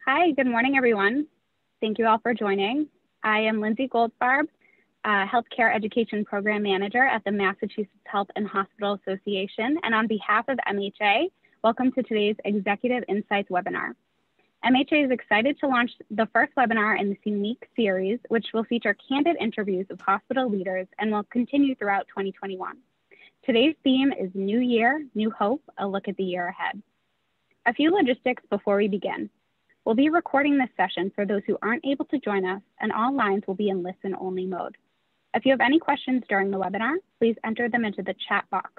Hi, good morning, everyone. Thank you all for joining. I am Lindsay Goldfarb, Healthcare Education Program Manager at the Massachusetts Health and Hospital Association. And on behalf of MHA, welcome to today's Executive Insights webinar. MHA is excited to launch the first webinar in this unique series, which will feature candid interviews of hospital leaders and will continue throughout 2021. Today's theme is New Year, New Hope, a look at the year ahead. A few logistics before we begin. We'll be recording this session for those who aren't able to join us, and all lines will be in listen-only mode. If you have any questions during the webinar, please enter them into the chat box.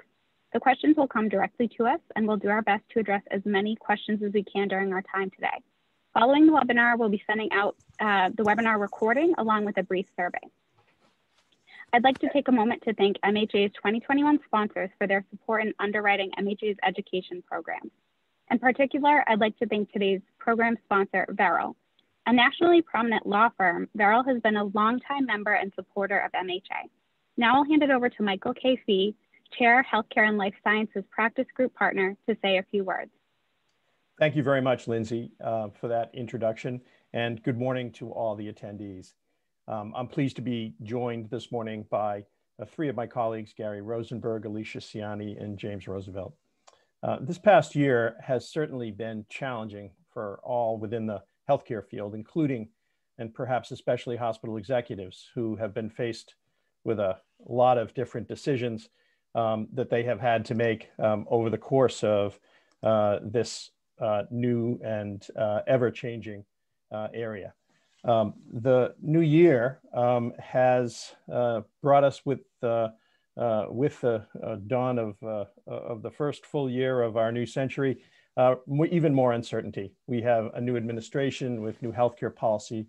The questions will come directly to us, and we'll do our best to address as many questions as we can during our time today. Following the webinar, we'll be sending out the webinar recording along with a brief survey. I'd like to take a moment to thank MHA's 2021 sponsors for their support in underwriting MHA's education programs. In particular, I'd like to thank today's program sponsor, Verrill. A nationally prominent law firm, Verrill has been a longtime member and supporter of MHA. Now I'll hand it over to Michael K. Fee, Chair, Healthcare and Life Sciences Practice Group Partner, to say a few words. Thank you very much, Lindsay, for that introduction, and good morning to all the attendees. I'm pleased to be joined this morning by three of my colleagues, Gary Rosenberg, Alicia Ciani, and James Roosevelt. This past year has certainly been challenging for all within the healthcare field, including and perhaps especially hospital executives who have been faced with a lot of different decisions that they have had to make over the course of this new and ever-changing area. The new year has brought us with the dawn of the first full year of our new century, even more uncertainty. We have a new administration with new healthcare policy.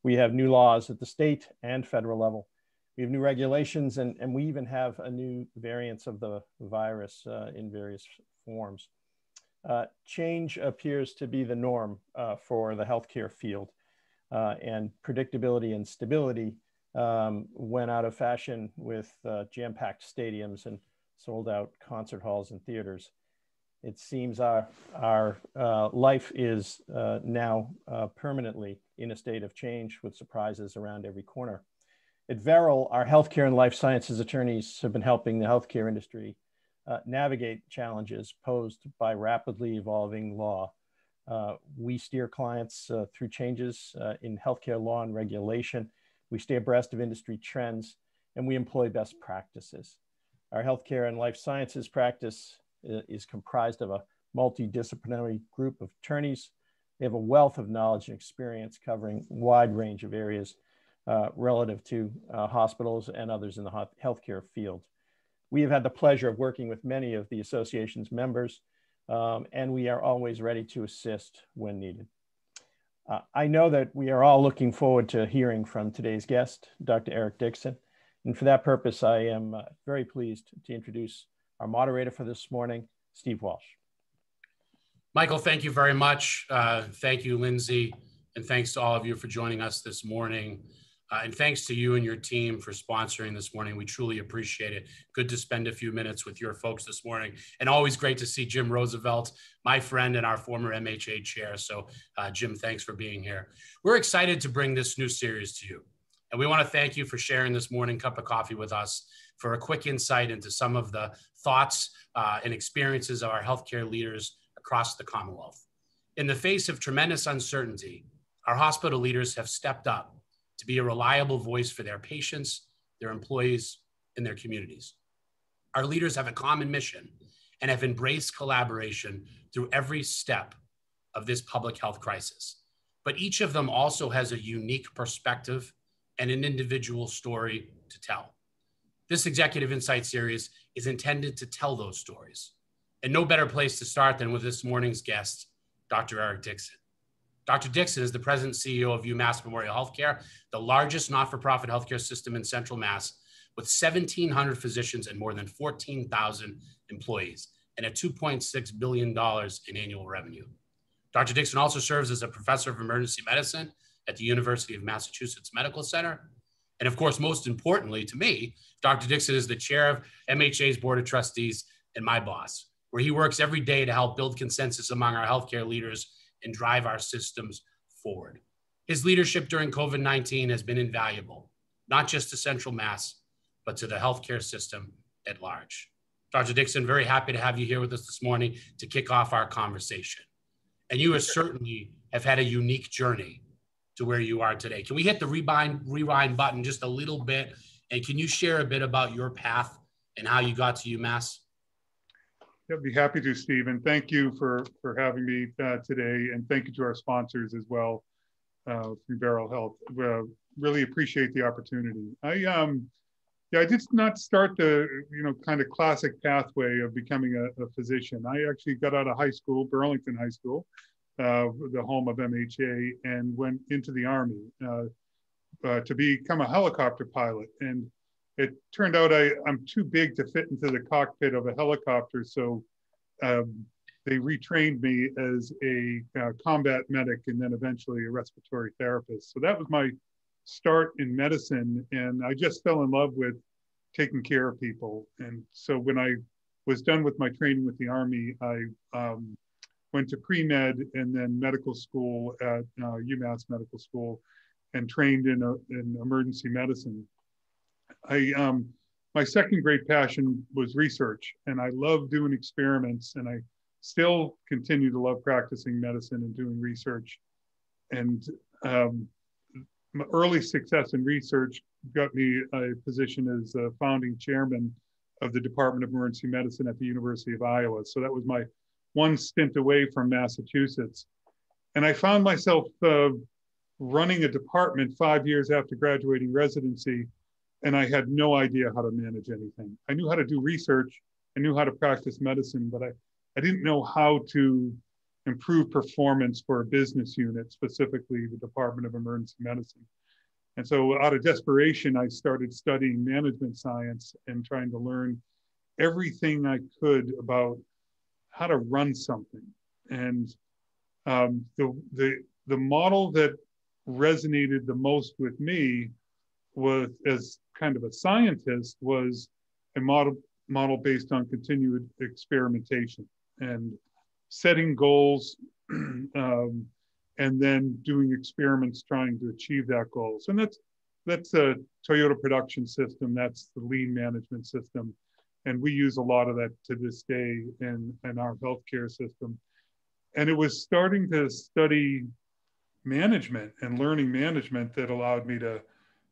We have new laws at the state and federal level. We have new regulations, and we even have a new variants of the virus in various forms. Change appears to be the norm for the healthcare field, and predictability and stability went out of fashion with jam-packed stadiums and sold-out concert halls and theaters. It seems our life is now permanently in a state of change with surprises around every corner. At Verrill, our healthcare and life sciences attorneys have been helping the healthcare industry navigate challenges posed by rapidly evolving law. We steer clients through changes in healthcare law and regulation. We stay abreast of industry trends, and we employ best practices. Our healthcare and life sciences practice is comprised of a multidisciplinary group of attorneys. They have a wealth of knowledge and experience covering a wide range of areas relative to hospitals and others in the healthcare field. We have had the pleasure of working with many of the association's members, and we are always ready to assist when needed. I know that we are all looking forward to hearing from today's guest, Dr. Eric Dickson. And for that purpose, I am very pleased to introduce our moderator for this morning, Steve Walsh. Michael, thank you very much. Thank you, Lindsay, and thanks to all of you for joining us this morning. And thanks to you and your team for sponsoring this morning. We truly appreciate it. Good to spend a few minutes with your folks this morning. And always great to see Jim Roosevelt, my friend and our former MHA chair. So Jim, thanks for being here. We're excited to bring this new series to you. And we want to thank you for sharing this morning cup of coffee with us for a quick insight into some of the thoughts and experiences of our healthcare leaders across the Commonwealth. In the face of tremendous uncertainty, our hospital leaders have stepped up to be a reliable voice for their patients, their employees, and their communities. Our leaders have a common mission and have embraced collaboration through every step of this public health crisis. But each of them also has a unique perspective and an individual story to tell. This Executive Insight series is intended to tell those stories. And no better place to start than with this morning's guest, Dr. Eric Dickson. Dr. Dickson is the president and CEO of UMass Memorial Healthcare, the largest not-for-profit healthcare system in Central Mass, with 1,700 physicians and more than 14,000 employees, and a $2.6 billion in annual revenue. Dr. Dickson also serves as a professor of emergency medicine at the University of Massachusetts Medical Center. And of course, most importantly to me, Dr. Dickson is the chair of MHA's Board of Trustees and my boss, where he works every day to help build consensus among our healthcare leaders and drive our systems forward. His leadership during COVID-19 has been invaluable, not just to Central Mass, but to the healthcare system at large. Dr. Dickson, very happy to have you here with us this morning to kick off our conversation. And you certainly have had a unique journey to where you are today. Can we hit the rewind button just a little bit? And can you share a bit about your path and how you got to UMass? I'd be happy to, Steve, and thank you for having me today, and thank you to our sponsors as well from Barrel Health. Really appreciate the opportunity. I did not start the kind of classic pathway of becoming a physician. I actually got out of high school, Burlington High School, the home of MHA, and went into the Army to become a helicopter pilot. And it turned out I'm too big to fit into the cockpit of a helicopter, so they retrained me as a combat medic and then eventually a respiratory therapist. So that was my start in medicine, and I just fell in love with taking care of people. And so when I was done with my training with the Army, I went to pre-med and then medical school at UMass Medical School and trained in emergency medicine. My second great passion was research, and I love doing experiments, and I still continue to love practicing medicine and doing research. And my early success in research got me a position as a founding chairman of the Department of Emergency Medicine at the University of Iowa. So that was my one stint away from Massachusetts. And I found myself running a department 5 years after graduating residency, and I had no idea how to manage anything. I knew how to do research, I knew how to practice medicine, but I didn't know how to improve performance for a business unit, specifically the Department of Emergency Medicine. And so out of desperation, I started studying management science and trying to learn everything I could about how to run something. And the model that resonated the most with me was, as kind of a scientist, was a model based on continued experimentation and setting goals and then doing experiments trying to achieve that goal. So that's a Toyota production system. That's the lean management system. And we use a lot of that to this day in our healthcare system. And it was starting to study management and learning management that allowed me to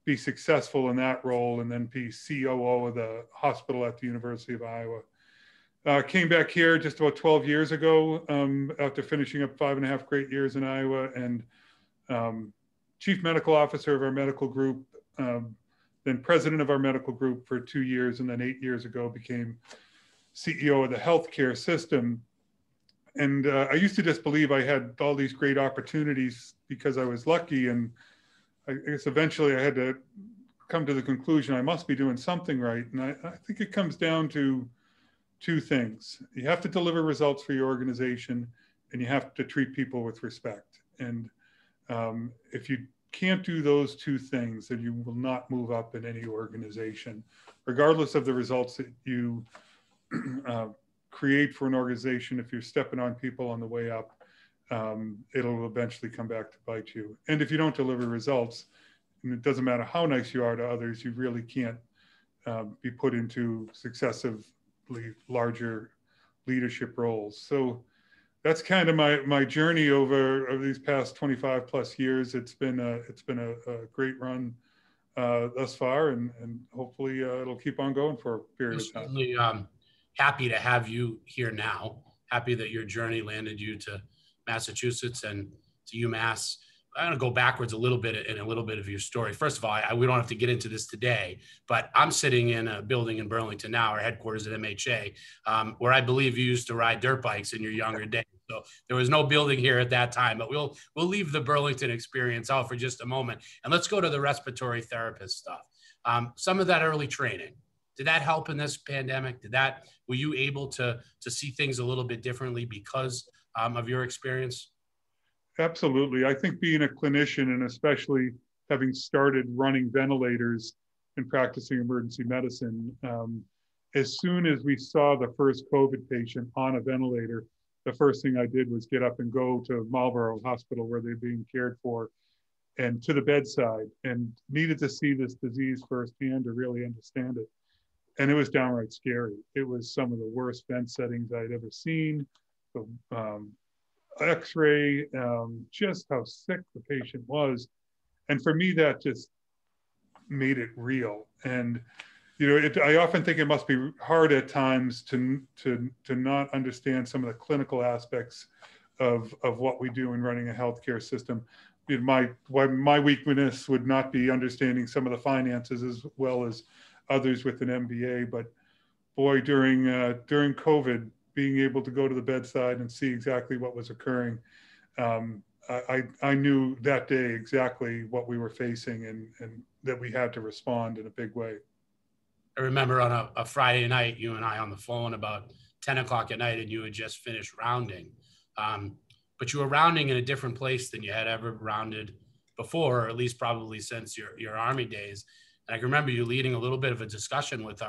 be successful in that role and then be COO of the hospital at the University of Iowa. Came back here just about 12 years ago after finishing up 5.5 great years in Iowa, and chief medical officer of our medical group, then president of our medical group for 2 years, and then 8 years ago became CEO of the healthcare system. And I used to just believe I had all these great opportunities because I was lucky, and I guess eventually I had to come to the conclusion I must be doing something right. And I think it comes down to two things. You have to deliver results for your organization, and you have to treat people with respect. And if you can't do those two things, then you will not move up in any organization, regardless of the results that you create for an organization. If you're stepping on people on the way up, it'll eventually come back to bite you. And if you don't deliver results, and it doesn't matter how nice you are to others, you really can't be put into successively larger leadership roles. So that's kind of my journey over these past 25 plus years. It's been a great run thus far, and hopefully it'll keep on going for a period of time. Certainly happy to have you here now. Happy that your journey landed you to Massachusetts and to UMass. I'm going to go backwards a little bit in a little bit of your story. First of all, we don't have to get into this today, but I'm sitting in a building in Burlington now, our headquarters at MHA, where I believe you used to ride dirt bikes in your younger days. So there was no building here at that time, but we'll leave the Burlington experience out for just a moment. And let's go to the respiratory therapist stuff. Some of that early training, did that help in this pandemic? Were you able to see things a little bit differently because of your experience? Absolutely. I think being a clinician, and especially having started running ventilators and practicing emergency medicine, as soon as we saw the first COVID patient on a ventilator, the first thing I did was get up and go to Marlborough Hospital where they're being cared for, and to the bedside, and needed to see this disease firsthand to really understand it. And it was downright scary. It was some of the worst vent settings I'd ever seen. The X-ray, just how sick the patient was. And for me, that just made it real. And I often think it must be hard at times to not understand some of the clinical aspects of what we do in running a healthcare system. My weakness would not be understanding some of the finances as well as others with an MBA, but boy, during COVID, being able to go to the bedside and see exactly what was occurring, I knew that day exactly what we were facing, and that we had to respond in a big way. I remember on a Friday night, you and I on the phone about 10 o'clock at night, and you had just finished rounding. But you were rounding in a different place than you had ever rounded before, or at least probably since your Army days. And I can remember you leading a little bit of a discussion with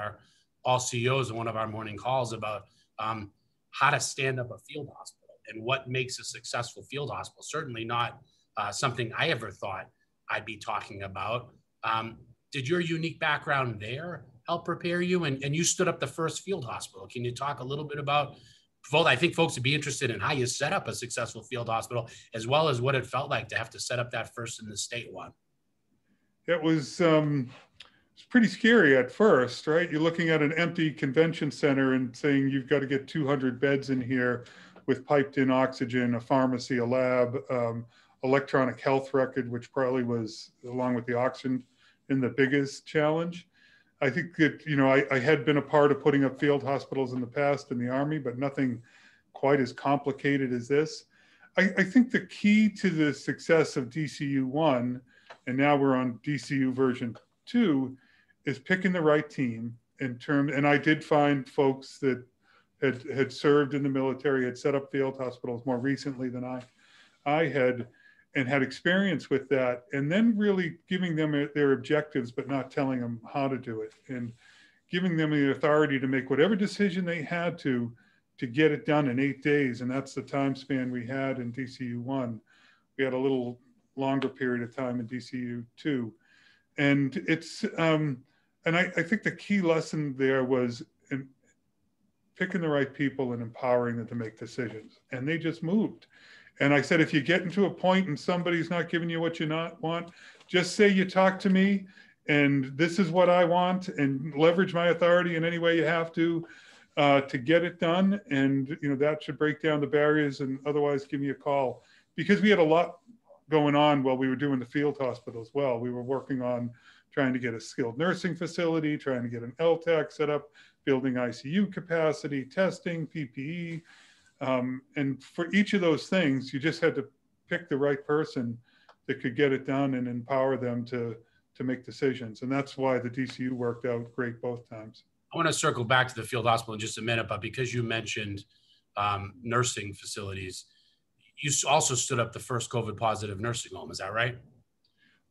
all CEOs in one of our morning calls about how to stand up a field hospital and what makes a successful field hospital. Certainly not something I ever thought I'd be talking about. Did your unique background there help prepare you? And you stood up the first field hospital. Can you talk a little bit about both? I think folks would be interested in how you set up a successful field hospital, as well as what it felt like to have to set up that first in the state one. It was pretty scary at first, right? You're looking at an empty convention center and saying you've got to get 200 beds in here with piped in oxygen, a pharmacy, a lab, electronic health record, which probably was, along with the oxygen, in the biggest challenge. I think that, I had been a part of putting up field hospitals in the past in the Army, but nothing quite as complicated as this. I think the key to the success of DCU-1, and now we're on DCU version 2, is picking the right team and I did find folks that had served in the military, had set up field hospitals more recently than I had, and had experience with that, and then really giving them their objectives, but not telling them how to do it, and giving them the authority to make whatever decision they had to get it done in 8 days. And that's the time span we had in DCU-1. We had a little longer period of time in DCU-2. And it's, and I think the key lesson there was in picking the right people and empowering them to make decisions. And they just moved. And I said, if you get into a point and somebody's not giving you what you want, just say you talk to me and this is what I want, and leverage my authority in any way you have to get it done. And that should break down the barriers, and otherwise give me a call. Because we had a lot going on while we were doing the field hospital as well. We were working on trying to get a skilled nursing facility, trying to get an LTAC set up, building ICU capacity, testing, PPE. And for each of those things, you just had to pick the right person that could get it done and empower them to make decisions. And that's why the DCU worked out great both times. I want to circle back to the field hospital in just a minute, but because you mentioned nursing facilities, you also stood up the first COVID positive nursing home. Is that right?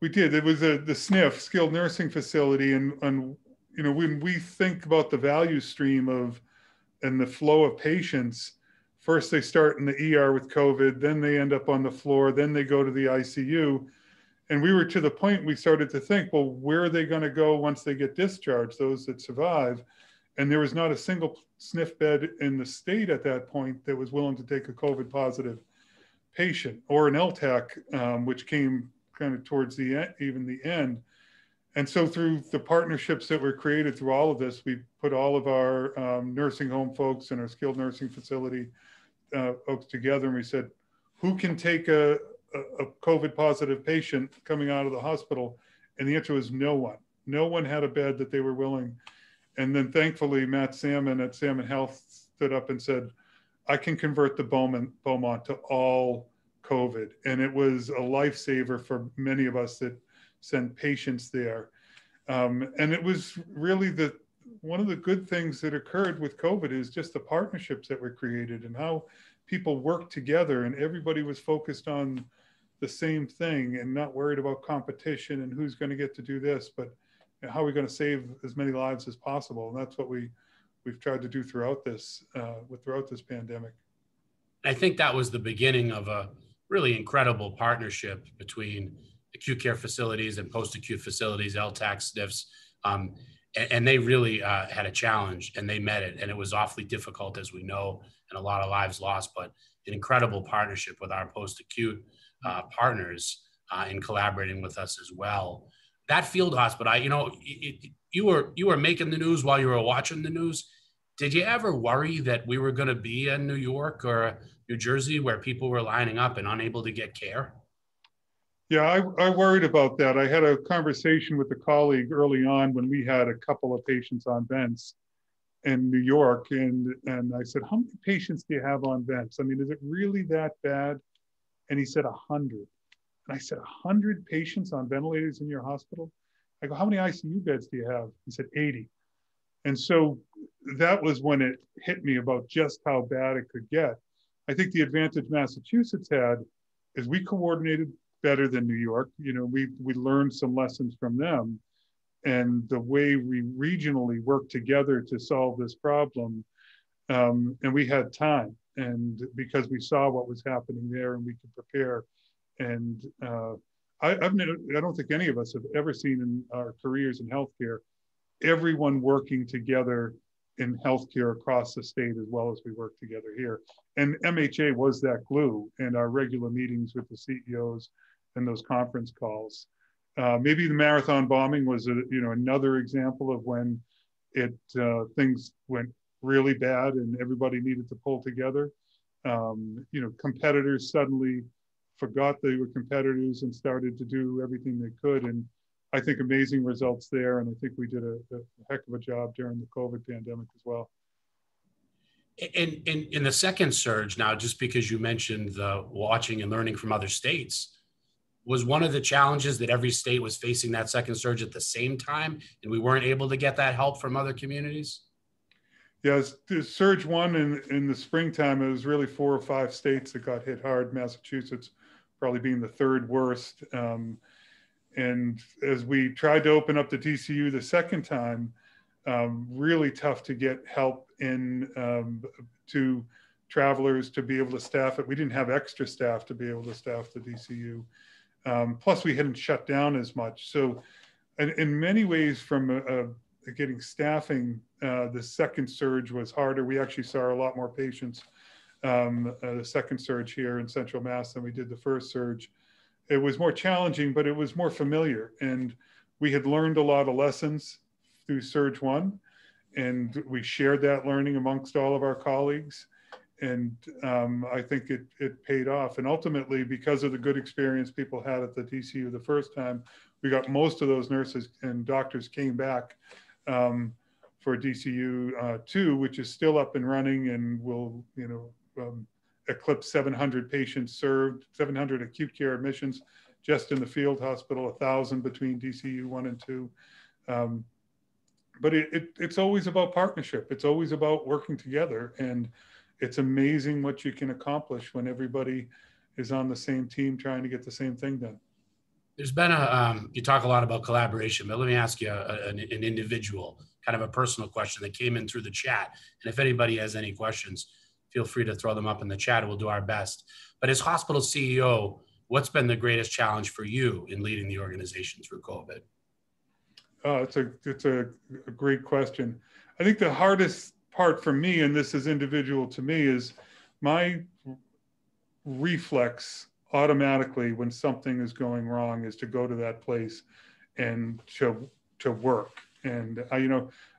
We did. It was the SNF, skilled nursing facility. And when we think about the value stream and the flow of patients, first they start in the ER with COVID, then they end up on the floor, then they go to the ICU. And we were to the point we started to think, well, where are they going to go once they get discharged, those that survive? And there was not a single SNF bed in the state at that point that was willing to take a COVID positive patient, or an LTAC, which came kind of towards the end, even the end. And so through the partnerships that were created through all of this, we put all of our nursing home folks and our skilled nursing facility folks together, and we said, who can take a COVID positive patient coming out of the hospital? And the answer was no one. No one had a bed that they were willing. And then thankfully, Matt Salmon at Salmon Health stood up and said, I can convert the Beaumont to all COVID. And it was a lifesaver for many of us that sent patients there. And it was really one of the good things that occurred with COVID is just the partnerships that were created and how people worked together, and everybody was focused on the same thing and not worried about competition and who's going to get to do this, but how are we going to save as many lives as possible. And that's what we've tried to do throughout this pandemic. And I think that was the beginning of a really incredible partnership between acute care facilities and post-acute facilities, LTAC, SNFs. And they really had a challenge, and they met it. And it was awfully difficult, as we know, and a lot of lives lost, but an incredible partnership with our post-acute partners in collaborating with us as well. That field hospital, you were making the news while you were watching the news. Did you ever worry that we were going to be in New York or New Jersey where people were lining up and unable to get care? Yeah, I worried about that. I had a conversation with a colleague early on when we had a couple of patients on vents in New York. And I said, how many patients do you have on vents? I mean, is it really that bad? And he said, 100. And I said, 100 patients on ventilators in your hospital? I go, how many ICU beds do you have? He said, 80. And so that was when it hit me about just how bad it could get. I think the advantage Massachusetts had is we coordinated better than New York. You know, we learned some lessons from them, and the way we regionally worked together to solve this problem. And we had time, and because we saw what was happening there, and we could prepare. And I don't think any of us have ever seen in our careers in healthcare everyone working together in healthcare across the state as well as we work together here. And MHA was that glue in our regular meetings with the CEOs and those conference calls. Maybe the marathon bombing was another example of when things went really bad and everybody needed to pull together. Competitors suddenly forgot they were competitors and started to do everything they could. And I think amazing results there. And I think we did a heck of a job during the COVID pandemic as well. In the second surge now, just because you mentioned the watching and learning from other states, was one of the challenges that every state was facing that second surge at the same time, and we weren't able to get that help from other communities? Yes, the surge one in the springtime, it was really 4 or 5 states that got hit hard, Massachusetts probably being the third worst. And as we tried to open up the DCU the second time, really tough to get help in to travelers to be able to staff it. We didn't have extra staff to be able to staff the DCU. Plus we hadn't shut down as much. So in many ways from getting staffing, the second surge was harder. We actually saw a lot more patients the second surge here in Central Mass than we did the first surge. It was more challenging, but it was more familiar. And we had learned a lot of lessons through surge one. And we shared that learning amongst all of our colleagues. And I think it paid off. And ultimately, because of the good experience people had at the DCU the first time, we got most of those nurses and doctors came back for DCU 2, which is still up and running and will, eclipse 700 patients served, 700 acute care admissions just in the field hospital, 1,000 between DCU 1 and 2. But it's always about partnership. It's always about working together. And it's amazing what you can accomplish when everybody is on the same team trying to get the same thing done. There's been you talk a lot about collaboration, but let me ask you an individual, kind of a personal question that came in through the chat. And if anybody has any questions, feel free to throw them up in the chat and we'll do our best. But as hospital CEO, what's been the greatest challenge for you in leading the organization through COVID? It's a great question. I think the hardest part for me, and this is individual to me, is my reflex automatically when something is going wrong is to go to that place and to work. And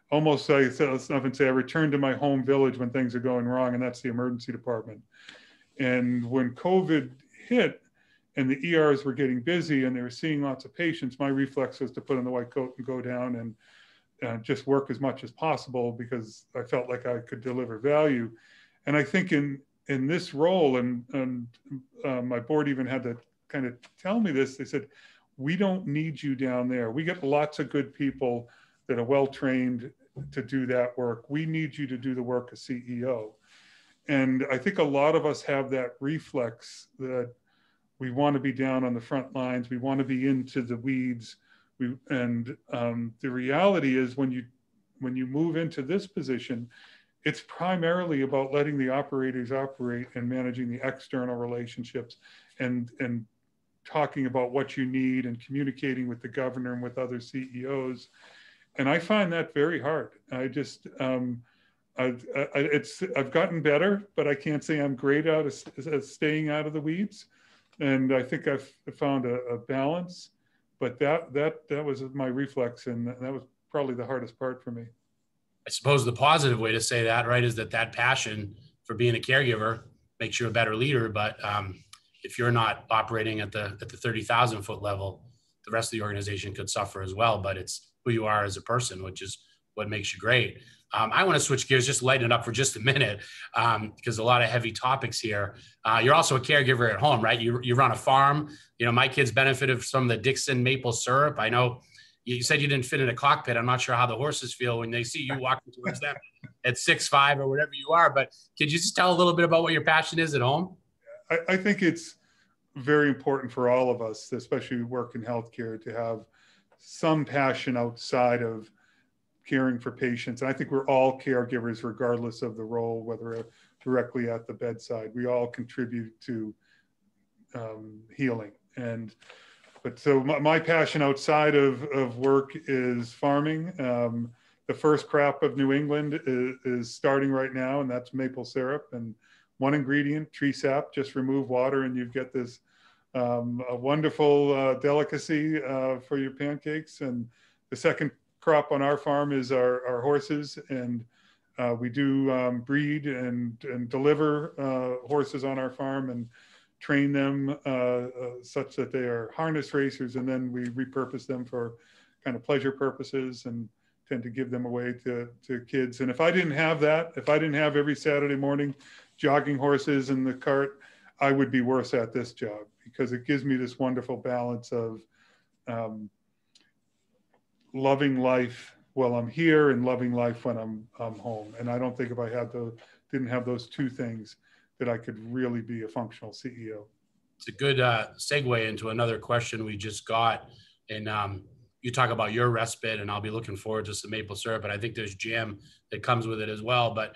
almost I often say I return to my home village when things are going wrong, and that's the emergency department. And when COVID hit and the ERs were getting busy and they were seeing lots of patients, my reflex was to put on the white coat and go down and just work as much as possible because I felt like I could deliver value. And I think in this role, and my board even had to kind of tell me this, they said, we don't need you down there. We get lots of good people that are well-trained to do that work. We need you to do the work as CEO. And I think a lot of us have that reflex that we want to be down on the front lines. We want to be into the weeds. The reality is when you move into this position, it's primarily about letting the operators operate and managing the external relationships and talking about what you need and communicating with the governor and with other CEOs. And I find that very hard. I just, I've gotten better, but I can't say I'm great at staying out of the weeds. And I think I've found a balance, but that was my reflex, and that was probably the hardest part for me. I suppose the positive way to say that, right, is that passion for being a caregiver makes you a better leader. But if you're not operating at the 30,000 foot level, the rest of the organization could suffer as well. But it's who you are as a person, which is what makes you great. I want to switch gears, just lighten it up for just a minute, because a lot of heavy topics here. You're also a caregiver at home, right? You run a farm. You know, my kids benefited from the Dickson maple syrup. I know you said you didn't fit in a cockpit. I'm not sure how the horses feel when they see you walking towards them at 6'5" or whatever you are. But could you just tell a little bit about what your passion is at home? I think it's very important for all of us, especially who work in healthcare, to have some passion outside of caring for patients. And I think we're all caregivers, regardless of the role, whether directly at the bedside. We all contribute to healing. But so my passion outside of work is farming. The first crop of New England is starting right now, and that's maple syrup. And one ingredient, tree sap, just remove water and you get this a wonderful delicacy for your pancakes. And the second crop on our farm is our horses, and we do breed and deliver horses on our farm and train them such that they are harness racers, and then we repurpose them for kind of pleasure purposes and tend to give them away to kids. And if I didn't have that, if I didn't have every Saturday morning jogging horses in the cart, I would be worse at this job, because it gives me this wonderful balance of loving life while I'm here and loving life when I'm home. And I don't think if I had didn't have those two things, that I could really be a functional CEO. It's a good segue into another question we just got. And you talk about your respite, and I'll be looking forward to some maple syrup, and I think there's jam that comes with it as well. But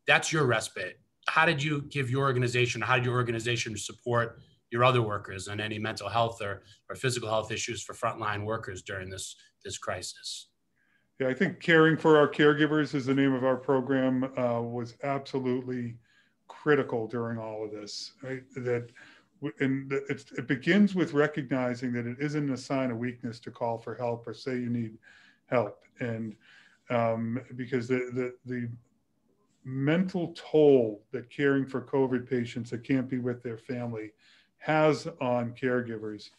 that's your respite. How did you give your organization, how did your organization support your other workers and any mental health or physical health issues for frontline workers during this crisis? Yeah, I think Caring for Our Caregivers is the name of our program, was absolutely critical during all of this, right? It begins with recognizing that it isn't a sign of weakness to call for help or say you need help. And because the mental toll that caring for COVID patients that can't be with their family has on caregivers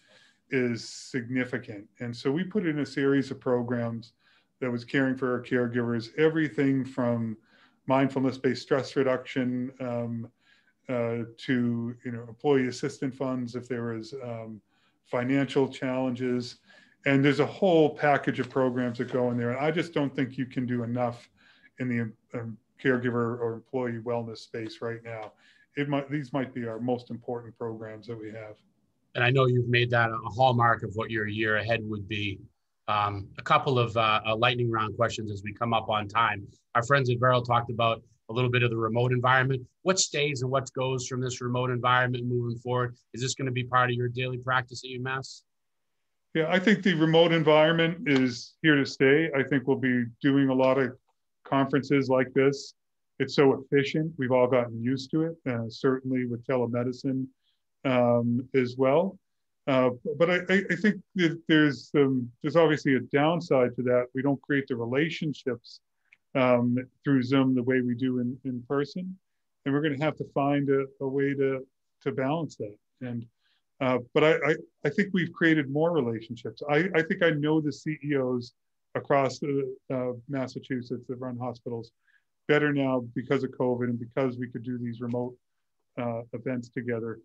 is significant. And so we put in a series of programs that was caring for our caregivers, everything from mindfulness-based stress reduction to employee assistance funds if there was financial challenges. And there's a whole package of programs that go in there. And I just don't think you can do enough in the caregiver or employee wellness space right now. These might be our most important programs that we have. And I know you've made that a hallmark of what your year ahead would be. A couple of lightning round questions as we come up on time. Our friends at Veril talked about a little bit of the remote environment. What stays and what goes from this remote environment moving forward? Is this going to be part of your daily practice at UMass? Yeah, I think the remote environment is here to stay. I think we'll be doing a lot of conferences like this. It's so efficient. We've all gotten used to it, certainly with telemedicine as well. But I think that there's obviously a downside to that. We don't create the relationships through Zoom the way we do in person, and we're going to have to find a way to balance that. And but I think we've created more relationships. I think I know the CEOs across Massachusetts that run hospitals better now because of COVID and because we could do these remote events together.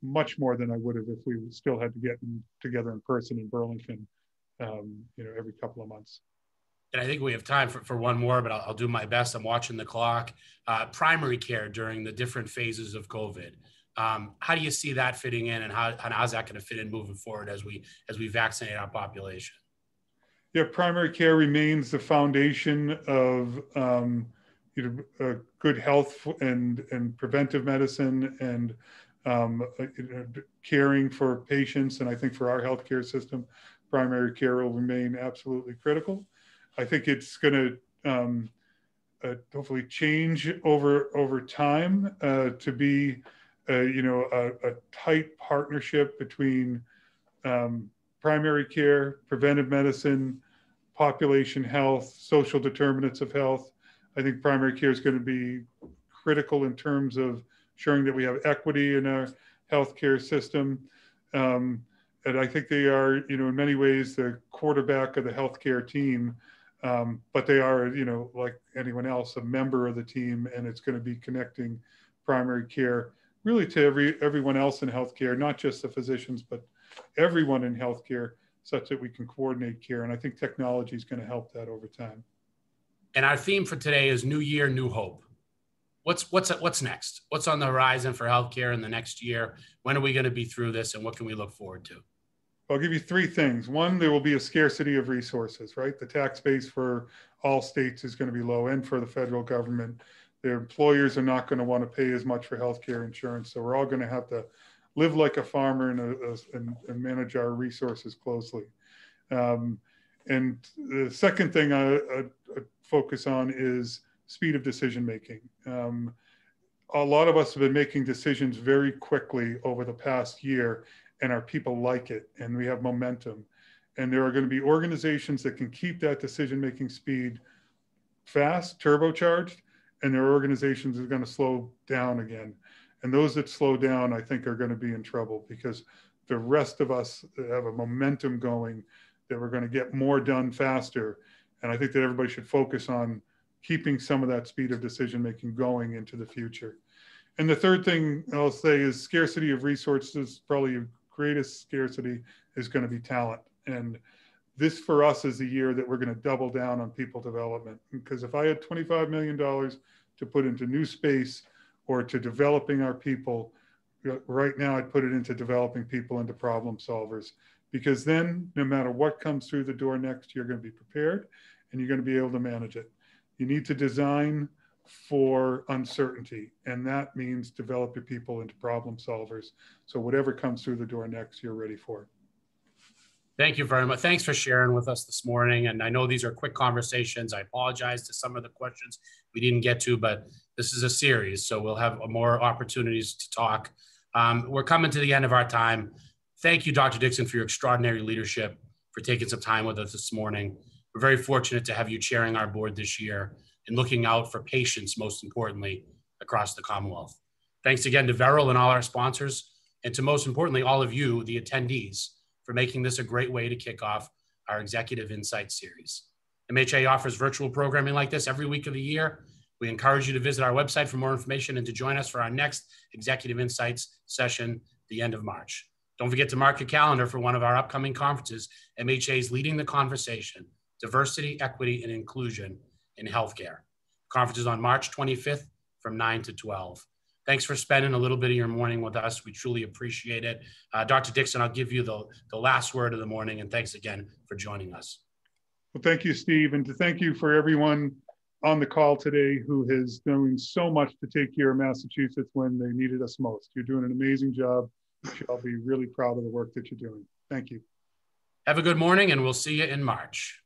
Much more than I would have if we still had to get together in person in Burlington, every couple of months. And I think we have time for one more, but I'll do my best. I'm watching the clock. Primary care during the different phases of COVID. How do you see that fitting in, and how's that going to fit in moving forward as we vaccinate our population? Yeah, primary care remains the foundation of good health and preventive medicine and caring for patients. And I think for our healthcare system, primary care will remain absolutely critical. I think it's going to hopefully change over time to be a tight partnership between primary care, preventive medicine, population health, social determinants of health. I think primary care is going to be critical in terms of ensuring that we have equity in our healthcare system. And I think they are, in many ways, the quarterback of the healthcare team, but they are, like anyone else, a member of the team, and it's going to be connecting primary care really to everyone else in healthcare, not just the physicians, but everyone in healthcare, such that we can coordinate care. And I think technology is going to help that over time. And our theme for today is New Year, New Hope. What's next? What's on the horizon for healthcare in the next year? When are we going to be through this, and what can we look forward to? I'll give you three things. One, there will be a scarcity of resources, right? The tax base for all states is going to be low, and for the federal government. Their employers are not going to want to pay as much for healthcare insurance. So we're all going to have to live like a farmer and manage our resources closely. And the second thing I focus on is speed of decision making. A lot of us have been making decisions very quickly over the past year, and our people like it, and we have momentum. And there are going to be organizations that can keep that decision making speed fast, turbocharged, and there are organizations that are going to slow down again. And those that slow down, I think, are going to be in trouble, because the rest of us have a momentum going that we're going to get more done faster. And I think that everybody should focus on keeping some of that speed of decision making going into the future. And the third thing I'll say is scarcity of resources. Probably your greatest scarcity is going to be talent. And this for us is the year that we're going to double down on people development. Because if I had $25 million to put into new space or to developing our people, right now I'd put it into developing people into problem solvers. Because then no matter what comes through the door next, you're going to be prepared and you're going to be able to manage it. You need to design for uncertainty, and that means develop your people into problem solvers. So whatever comes through the door next, you're ready for it. Thank you very much. Thanks for sharing with us this morning. And I know these are quick conversations. I apologize to some of the questions we didn't get to, but this is a series, so we'll have more opportunities to talk. We're coming to the end of our time. Thank you, Dr. Dickson, for your extraordinary leadership, for taking some time with us this morning. We're very fortunate to have you chairing our board this year and looking out for patients, most importantly, across the Commonwealth. Thanks again to Verrill and all our sponsors, and to most importantly, all of you, the attendees, for making this a great way to kick off our Executive Insight series. MHA offers virtual programming like this every week of the year. We encourage you to visit our website for more information and to join us for our next Executive Insights session at the end of March. Don't forget to mark your calendar for one of our upcoming conferences. MHA is leading the conversation, Diversity, Equity, and Inclusion in Healthcare. Conference is on March 25th from 9 to 12. Thanks for spending a little bit of your morning with us. We truly appreciate it. Dr. Dickson, I'll give you the last word of the morning, and thanks again for joining us. Well, thank you, Steve, and to thank you for everyone on the call today who has done so much to take care of Massachusetts when they needed us most. You're doing an amazing job. You should all be really proud of the work that you're doing. Thank you. Have a good morning, and we'll see you in March.